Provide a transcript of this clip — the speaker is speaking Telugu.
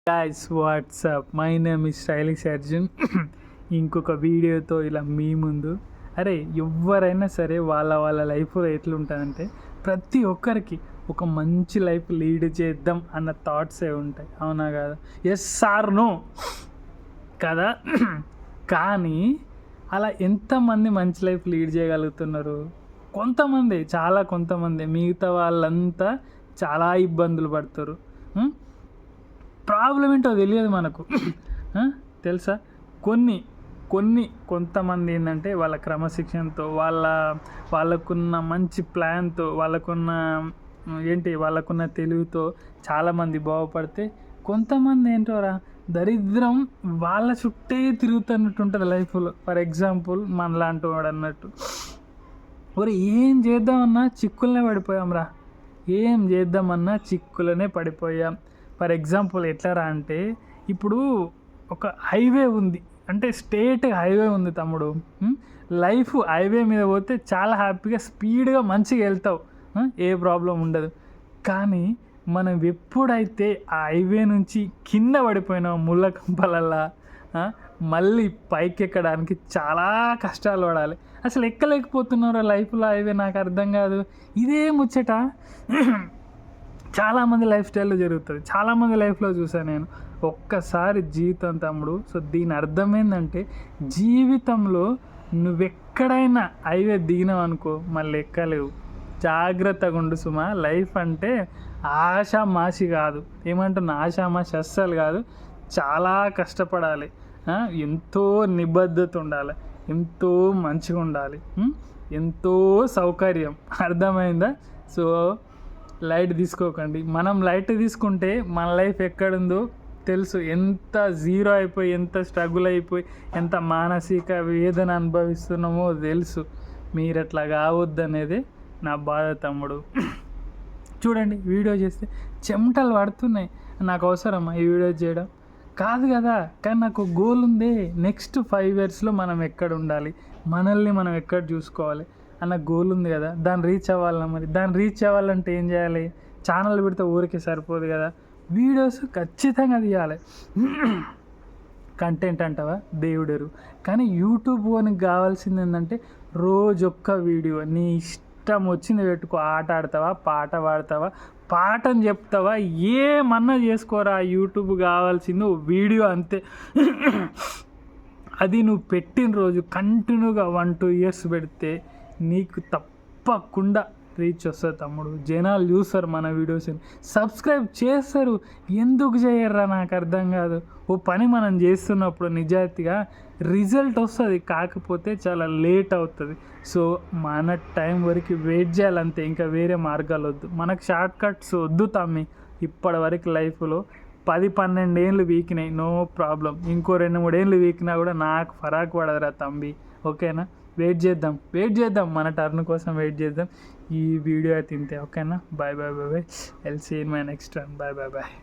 Guys WhatsApp, my name is stylish Arjun. ఇంకొక వీడియోతో ఇలా మీ ముందు. అరే ఎవరైనా సరే వాళ్ళ లైఫ్లో ఎట్లుంటుందంటే ప్రతి ఒక్కరికి ఒక మంచి లైఫ్ లీడ్ చేద్దాం అన్న థాట్సే ఉంటాయి, అవునా కదా? ఎస్ ఆర్ నో కదా? కానీ అలా ఎంతమంది మంచి లైఫ్ లీడ్ చేయగలుగుతున్నారు? కొంతమంది, కొంతమంది. మిగతా వాళ్ళంతా చాలా ఇబ్బందులు పడతారు. ప్రాబ్లం ఏంటో తెలియదు మనకు. తెలుసా? కొంతమంది ఏంటంటే వాళ్ళ క్రమశిక్షణతో, వాళ్ళకున్న మంచి ప్లాన్తో, వాళ్ళకున్న తెలివితో చాలామంది బాగుపడితే, కొంతమంది ఏంటోరా దరిద్రం వాళ్ళ చుట్టే తిరుగుతున్నట్టు ఉంటుంది లైఫ్లో. ఫర్ ఎగ్జాంపుల్ మనలాంటి వాడు అన్నట్టు, మరి ఏం చేద్దామన్నా చిక్కులనే పడిపోయాం. ఏం చేద్దామన్నా చిక్కులనే పడిపోయాం. ఫర్ ఎగ్జాంపుల్ ఎట్లారా అంటే, ఇప్పుడు ఒక హైవే ఉంది అంటే, స్టేట్ హైవే ఉంది తమ్ముడు. లైఫ్ హైవే మీద పోతే చాలా హ్యాపీగా స్పీడ్గా మంచిగా వెళ్తావు, ఏ ప్రాబ్లం ఉండదు. కానీ మనం ఎప్పుడైతే ఆ హైవే నుంచి కింద పడిపోయినావు ముళ్ళ కంపలల్లా, మళ్ళీ పైకి ఎక్కడానికి చాలా కష్టాలు పడాలి. అసలు ఎక్కలేకపోతున్నారో లైఫ్లో హైవే, నాకు అర్థం కాదు. ఇదే ముచ్చట చాలామంది లైఫ్ స్టైల్లో జరుగుతుంది. చాలామంది లైఫ్లో చూసాను నేను. ఒక్కసారి జీవితం తమ్ముడు. సో దీని అర్థం ఏంటంటే, జీవితంలో నువ్వెక్కడైనా హైవే దిగినావు అనుకో, మళ్ళీ ఎక్కలేవు. జాగ్రత్తగా ఉండు సుమా. లైఫ్ అంటే ఆషామాషి కాదు. ఏమంటున్నా? ఆషామాషి అస్సలు కాదు. చాలా కష్టపడాలి, ఎంతో నిబద్ధత ఉండాలి, ఎంతో మంచిగా ఉండాలి, ఎంతో సౌకర్యం. అర్థమైందా? సో లైట్ తీసుకోకండి. మనం లైట్ తీసుకుంటే మన లైఫ్ ఎక్కడుందో తెలుసు. ఎంత జీరో అయిపోయి, ఎంత స్ట్రగుల్ అయిపోయి, ఎంత మానసిక వేదన అనుభవిస్తున్నామో తెలుసు. మీరు అట్లా కావద్దనేది నా బాధ తమ్ముడు. చూడండి, వీడియో చేస్తే చెమటలు పడుతున్నాయి. నాకు అవసరమా ఈ వీడియో చేయడం? కాదు కదా. కానీ నాకు గోల్ ఉంది. నెక్స్ట్ 5 yearsలో మనం ఎక్కడ ఉండాలి, మనల్ని మనం ఎక్కడ చూసుకోవాలి అన్న గోల్ ఉంది కదా. దాన్ని రీచ్ అవ్వాలన్నా, మరి దాన్ని రీచ్ అవ్వాలంటే ఏం చేయాలి? ఛానల్ పెడితే ఊరికే సరిపోదు కదా, వీడియోస్ ఖచ్చితంగా తీయాలి. కంటెంట్ అంటావా దేవుడెరు. కానీ యూట్యూబ్ అని కావాల్సింది ఏంటంటే, రోజొక్క వీడియో నీ ఇష్టం వచ్చింది పెట్టుకో. ఆట ఆడతావా, పాట పాడతావా, పాఠం చెప్తావా, ఏమన్నా చేసుకోరా. యూట్యూబ్ కావాల్సింది వీడియో అంతే. అది నువ్వు పెట్టిన రోజు కంటిన్యూగా 1-2 years పెడితే నీకు తప్పకుండా రీచ్ వస్తుంది తమ్ముడు. జనాలు చూస్తారు మన వీడియోస్ని, సబ్స్క్రైబ్ చేస్తారు. ఎందుకు చేయర్రా నాకు అర్థం కాదు. ఓ పని మనం చేస్తున్నప్పుడు నిజాయితీగా రిజల్ట్ వస్తుంది, కాకపోతే చాలా లేట్ అవుతుంది. సో మన టైం వరకు వెయిట్ చేయాలంతే, ఇంకా వేరే మార్గాలు వద్దు. మనకు షార్ట్ కట్స్ వద్దు తమ్మి. ఇప్పటి వరకు లైఫ్లో 10-12 ఏళ్ళు వీకినాయి, నో ప్రాబ్లం. ఇంకో 2-3 ఏళ్ళు వీకినా కూడా నాకు ఫరాక్ పడదురా తంబి. ఓకేనా? వెయిట్ చేద్దాం, మన టర్న్ కోసం వెయిట్ చేద్దాం. ఈ వీడియో అయితే ఇంతే. ఓకేనా? బాయ్. ఎల్ see in my next run. Bye.